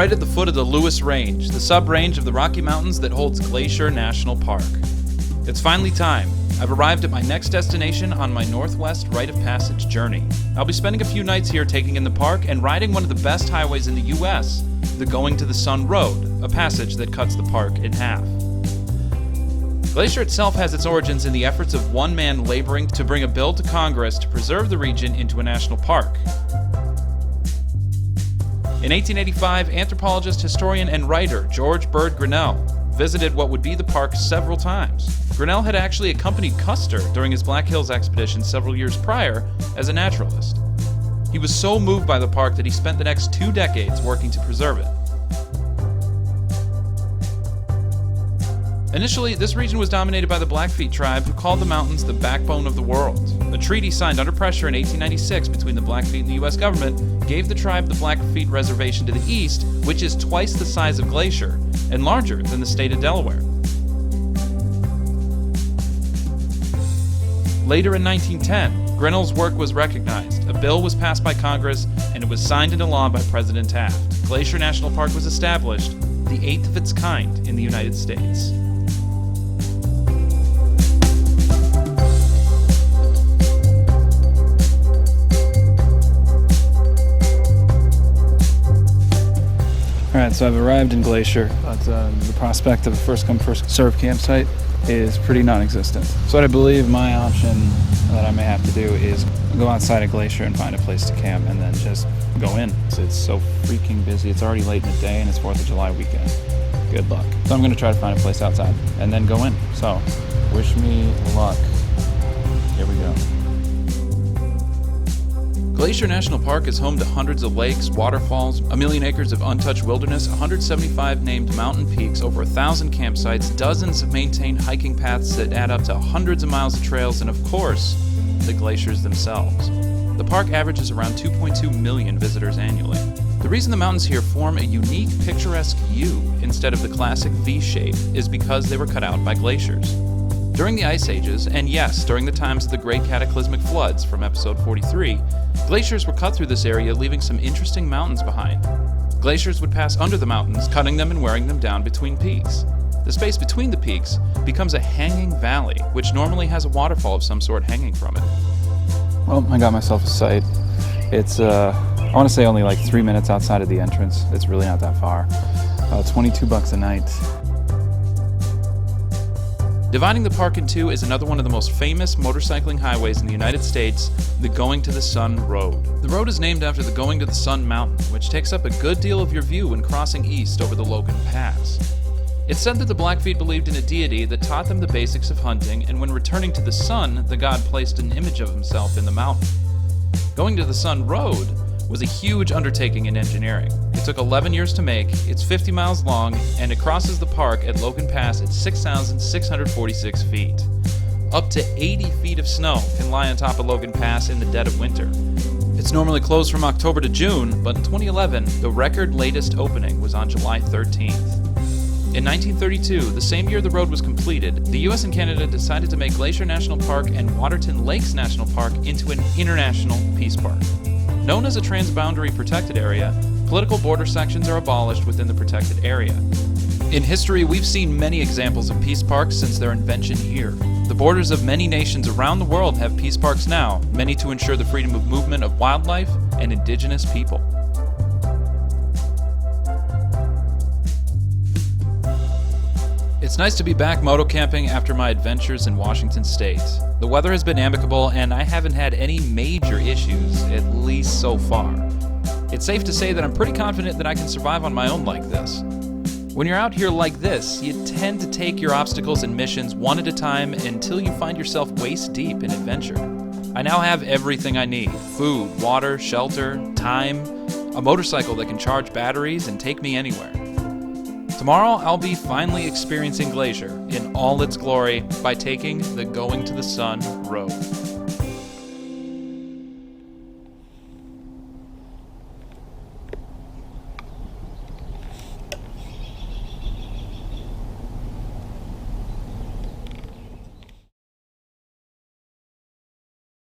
right at the foot of the Lewis Range, the sub-range of the Rocky Mountains that holds Glacier National Park. It's finally time. I've arrived at my next destination on my Northwest Rite of Passage journey. I'll be spending a few nights here taking in the park and riding one of the best highways in the U.S., the Going to the Sun Road, a passage that cuts the park in half. Glacier itself has its origins in the efforts of one man laboring to bring a bill to Congress to preserve the region into a national park. In 1885, anthropologist, historian, and writer George Bird Grinnell visited what would be the park several times. Grinnell had actually accompanied Custer during his Black Hills expedition several years prior as a naturalist. He was so moved by the park that he spent the next 2 decades working to preserve it. Initially, this region was dominated by the Blackfeet tribe, who called the mountains the backbone of the world. A treaty signed under pressure in 1896 between the Blackfeet and the U.S. government gave the tribe the Blackfeet Reservation to the east, which is twice the size of Glacier and larger than the state of Delaware. Later in 1910, Grinnell's work was recognized, a bill was passed by Congress, and it was signed into law by President Taft. Glacier National Park was established, the 8th of its kind in the United States. Alright, so I've arrived in Glacier, but the prospect of a first-come, first-served campsite is pretty non-existent. So what I believe my option that I may have to do is go outside of Glacier and find a place to camp and then just go in. It's so freaking busy. It's already late in the day and it's 4th of July weekend. Good luck. So I'm going to try to find a place outside and then go in. So, wish me luck. Here we go. Glacier National Park is home to hundreds of lakes, waterfalls, 1 million acres of untouched wilderness, 175 named mountain peaks, over 1,000 campsites, dozens of maintained hiking paths that add up to hundreds of miles of trails, and of course, the glaciers themselves. The park averages around 2.2 million visitors annually. The reason the mountains here form a unique, picturesque U instead of the classic V shape is because they were cut out by glaciers. During the Ice Ages, and yes, during the times of the Great Cataclysmic Floods from episode 43, glaciers were cut through this area, leaving some interesting mountains behind. Glaciers would pass under the mountains, cutting them and wearing them down between peaks. The space between the peaks becomes a hanging valley, which normally has a waterfall of some sort hanging from it. Well, I got myself a site. It's, I want to say only like 3 minutes outside of the entrance. It's really not that far. $22 a night. Dividing the park in two is another one of the most famous motorcycling highways in the United States, the Going to the Sun Road. The road is named after the Going to the Sun Mountain, which takes up a good deal of your view when crossing east over the Logan Pass. It's said that the Blackfeet believed in a deity that taught them the basics of hunting, and when returning to the sun, the god placed an image of himself in the mountain. Going to the Sun Road was a huge undertaking in engineering. It took 11 years to make, it's 50 miles long, and it crosses the park at Logan Pass at 6,646 feet. Up to 80 feet of snow can lie on top of Logan Pass in the dead of winter. It's normally closed from October to June, but in 2011, the record latest opening was on July 13th. In 1932, the same year the road was completed, the US and Canada decided to make Glacier National Park and Waterton Lakes National Park into an international peace park. Known as a transboundary protected area, political border sections are abolished within the protected area. In history, we've seen many examples of peace parks since their invention here. The borders of many nations around the world have peace parks now, many to ensure the freedom of movement of wildlife and indigenous people. It's nice to be back moto-camping after my adventures in Washington State. The weather has been amicable and I haven't had any major issues, at least so far. It's safe to say that I'm pretty confident that I can survive on my own like this. When you're out here like this, you tend to take your obstacles and missions one at a time until you find yourself waist deep in adventure. I now have everything I need: food, water, shelter, time, a motorcycle that can charge batteries and take me anywhere. Tomorrow, I'll be finally experiencing Glacier in all its glory by taking the Going to the Sun Road.